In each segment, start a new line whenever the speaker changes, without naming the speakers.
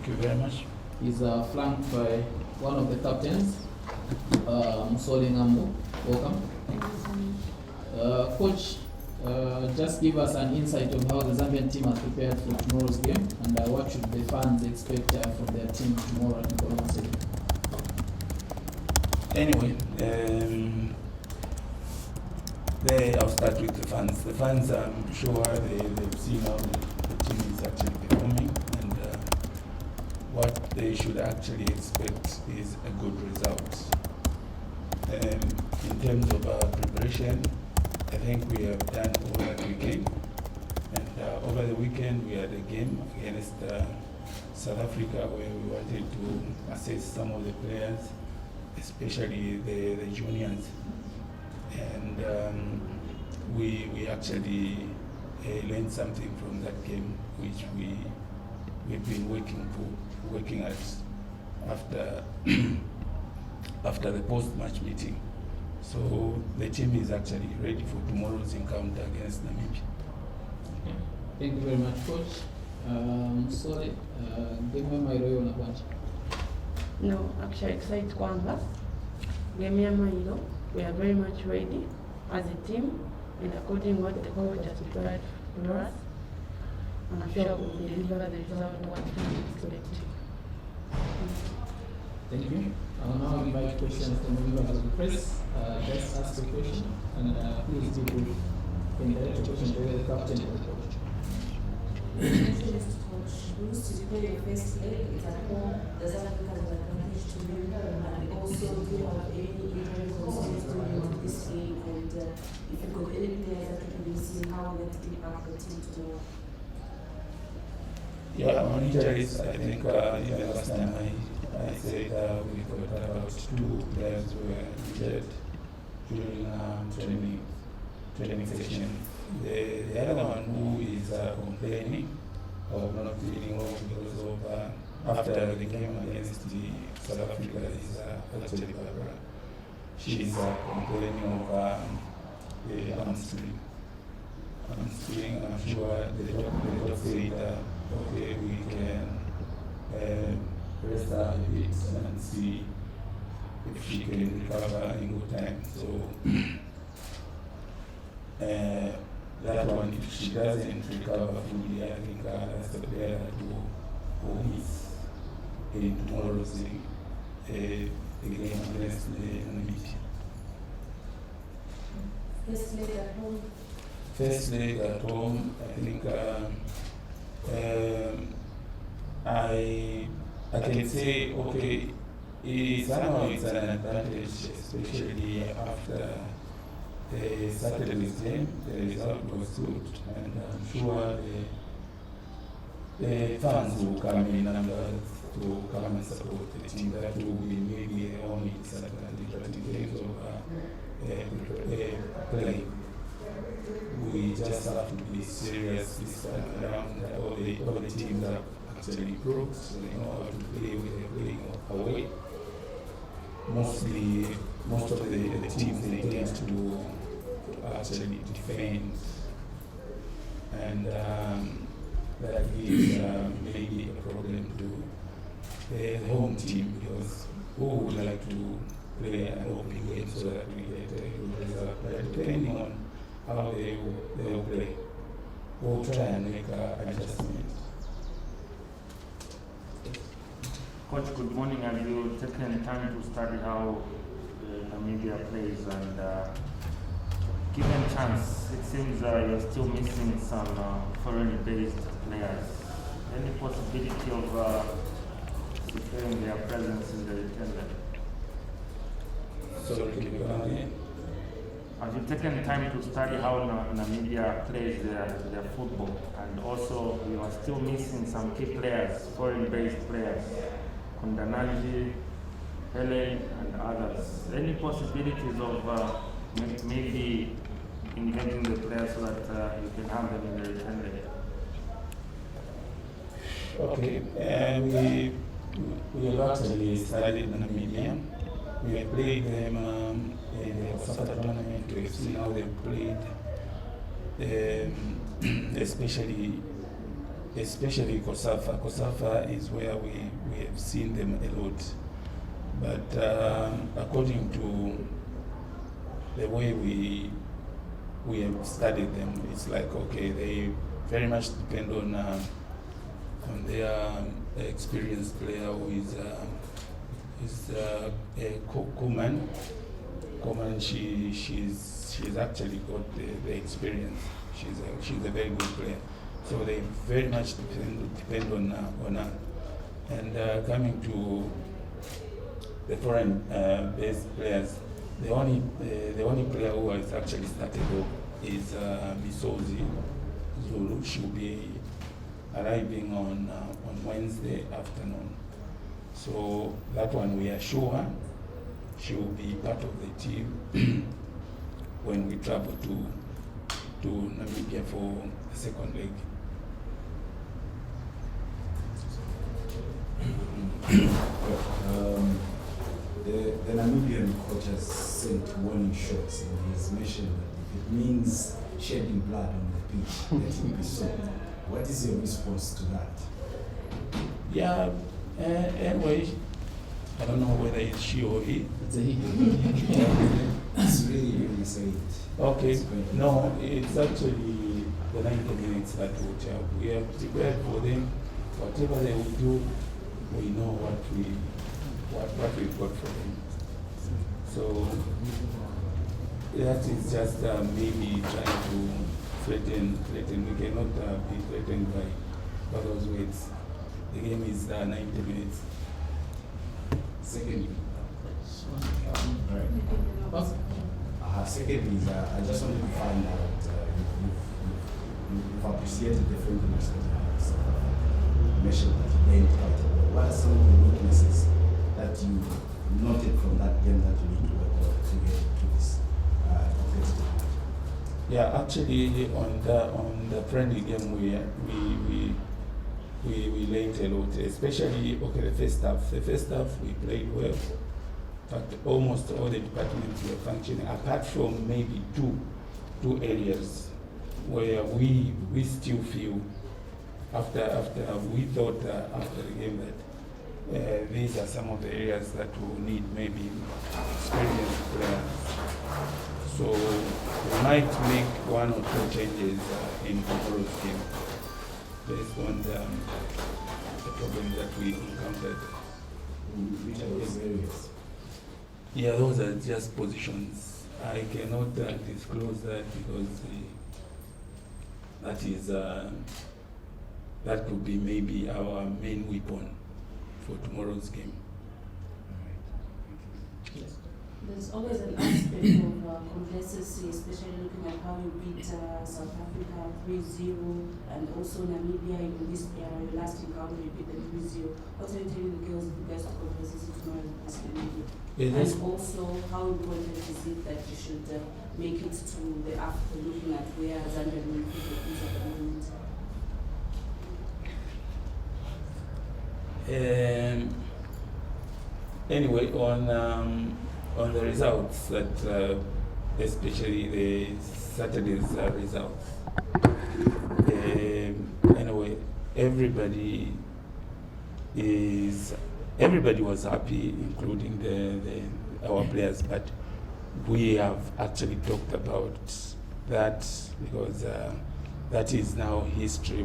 Thank you very much.
He's flanked by one of the captains, Musole Ngambo. Welcome. Coach, just give us an insight of how the Zambian team has prepared for tomorrow's game and what should the fans expect from their team tomorrow at Nkoloma Stadium.
Anyway, I'll start with the fans. The fans, I'm sure they've seen how the team is actually performing, and what they should actually expect is a good result. In terms of our preparation, I think we have done all that we can. And over the weekend, we had a game against South Africa where we wanted to assess some of the players, especially the juniors. And we actually learned something from that game, which we've been working at after after the post-match meeting. So the team is actually ready for tomorrow's encounter against Namibia.
Okay. Thank you very much, Coach. Sorry, game ya Mairo na kwanza.
No, actually excited kwanza. Game ya Mairo, we are very much ready as a team and according to what the coach has prepared for us. I'm sure we will deliver the result what we expect.
Thank you. I will now invite questions from members of the press. Just ask the question and please be brief. Can direct the question to the captain or the coach.
Coach, we used to play the first leg, it's at home, the South Africans were advantage to win, and also do you have any injury concerns during this week, and if you got any players that you can see how that impact the team tomorrow?
Yeah, on injuries, I think even last time I said we got about 2 players who were injured during training session. The other one who is complaining of not feeling well because of after the game against the South Africa is actually Barbara. She's complaining of the hamstring. I'm sure the doctor said okay, we can rest her a bit and see if she can recover in good time. So that one, if she doesn't recover fully, I think that's the player that will miss in tomorrow's game against the Namibia.
First leg at home?
First leg at home, I think I can say, okay, somehow it's an advantage, especially after the Saturday's game. The result was good, and I'm sure the fans will come in numbers to come and support the team. That will be maybe the only disadvantage, but in terms of play, we just have to be serious this time around. All the teams are actually improved, so they know how to play when they're playing away. Most of the teams, they tend to actually defend, and that gives maybe a problem to the home team, because who would like to play an open game so that we get a good result? But depending on how they will play, we'll try and make adjustments.
Coach, good morning. Have you taken time to study how Namibia plays? And given chance, it seems you're still missing some foreign-based players. Any possibility of securing their presence in the return leg?
Sorry, can you come again?
Have you taken time to study how Namibia plays their football? And also, we are still missing some key players, foreign-based players, Kundananji, Helen, and others. Any possibilities of maybe engaging the players so that you can have them in the return leg?
Okay, we have actually studied Namibia. We have played them in the Osaka tournament. We've seen how they played, especially especially Kosafa. Kosafa is where we have seen them a lot. But according to the way we have studied them, it's like, okay, they very much depend on their experienced player who is Kuman. Kuman, she's actually got the experience. She's a very good player. So they very much depend on her. And coming to the foreign based players, the only player who has actually started off is Misozi Zulu. She'll be arriving on Wednesday afternoon. So that one we are sure she will be part of the team when we travel to Namibia for the second leg.
The Namibian coach has sent warning shots, and he's mentioned that if it means shedding blood on the pitch, let it be so. What is your response to that?
Yeah, anyway, I don't know whether it's she or he.
It's a he.
It's really saying it.
Okay, no, it's actually the 90 minutes that we have. We have prepared for them. Whatever they will do, we know what we've got for them. So that is just maybe trying to threaten. We cannot be threatened by those words. The game is 90 minutes.
Secondly, secondly, I just wanted to find out if you've appreciated the friendliness that you mentioned that you played quite well. What are some of the weaknesses that you noted from that game that you need to work on to get to this competitive match?
Yeah, actually, on the friendly game, we laid a lot, especially the first half. The first half we played well. In fact, almost all the departments were functioning, apart from maybe two areas where we still feel after we thought after the game that these are some of the areas that will need maybe experienced players. So we might make one or two changes in tomorrow's game based on the problems that we encountered.
Which are those areas?
Yeah, those are just positions. I cannot disclose that because that could be maybe our main weapon for tomorrow's game.
There's always an aspect of complacency, especially looking at how you beat South Africa 3-0 and also Namibia in this your last encounter you beat them 3-0. What are you telling the girls with regards to complacency tomorrow against Namibia? And also, how important is it that you should make it to the AFCON, looking at where Zambia will put the things at the moment?
Anyway, on the results, that especially the Saturday's results. Anyway, everybody was happy, including our players. But we have actually talked about that because that is now history.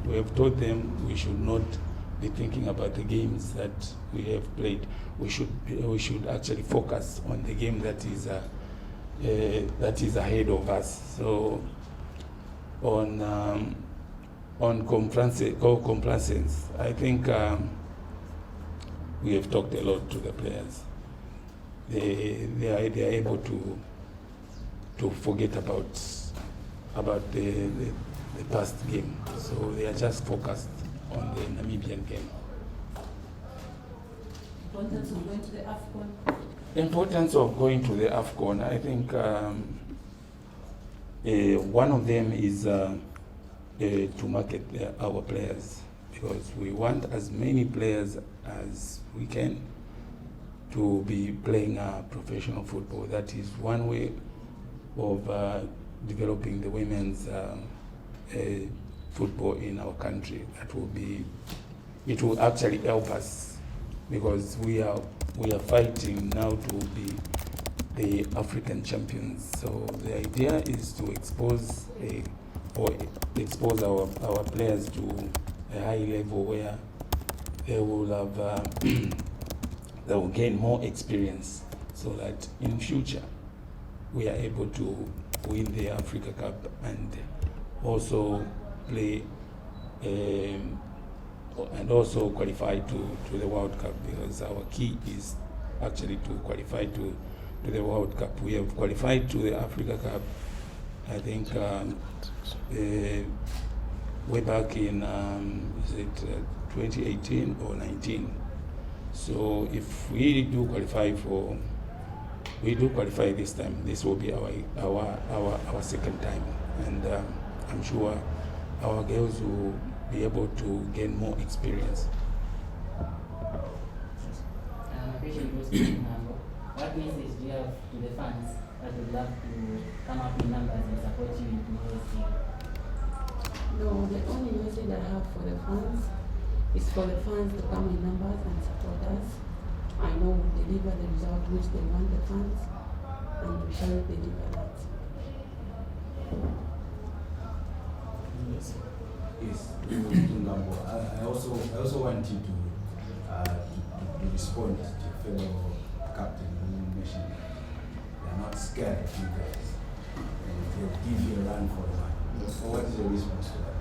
We have told them we should not be thinking about the games that we have played. We should actually focus on the game that is ahead of us. So on complacency, I think we have talked a lot to the players. They are able to forget about the past game. So they are just focused on the Namibian game.
Importance of going to the AFCON?
Importance of going to the AFCON, I think one of them is to market our players, because we want as many players as we can to be playing professional football. That is one way of developing the women's football in our country. It will actually help us, because we are fighting now to be the African champions. So the idea is to expose our players to a high level where they will have they will gain more experience, so that in future we are able to win the Africa Cup and also play and also qualify to the World Cup, because our key is actually to qualify to the World Cup. We have qualified to the Africa Cup, I think, way back in 2018 or 19. So if we do qualify this time, this will be our second time, and I'm sure our girls will be able to gain more experience.
My question goes to Ngambo. What message do you have to the fans that would love to come up in numbers and support you in tomorrow's game?
No, the only message I have for the fans is for the fans to come in numbers and support us. I know we'll deliver the result which they want, the fans, and we shall deliver that.
Yes, Ngambo. I also want you to respond to fellow captain who mentioned they are not scared of you guys, and they'll give you a run for the money. So what is your response to that?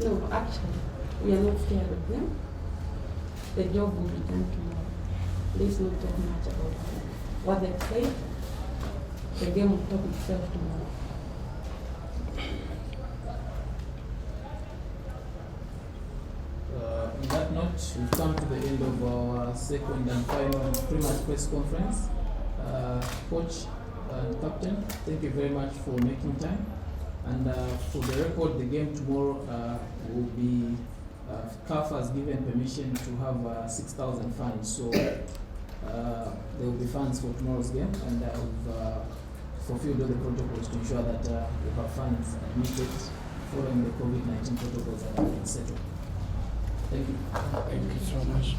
No, actually, we are not scared of them. The job will be done tomorrow. Let's not talk much about what they say. The game will talk itself tomorrow.
On that note, we've come to the end of our second and final pre-match press conference. Coach and captain, thank you very much for making time. And for the record, the game tomorrow will be, CAF has given permission to have 6,000 fans. So there will be fans for tomorrow's game, and we've fulfilled all the protocols to ensure that we have fans admitted following the COVID-19 protocols that have been settled. Thank you.
Thank you so much.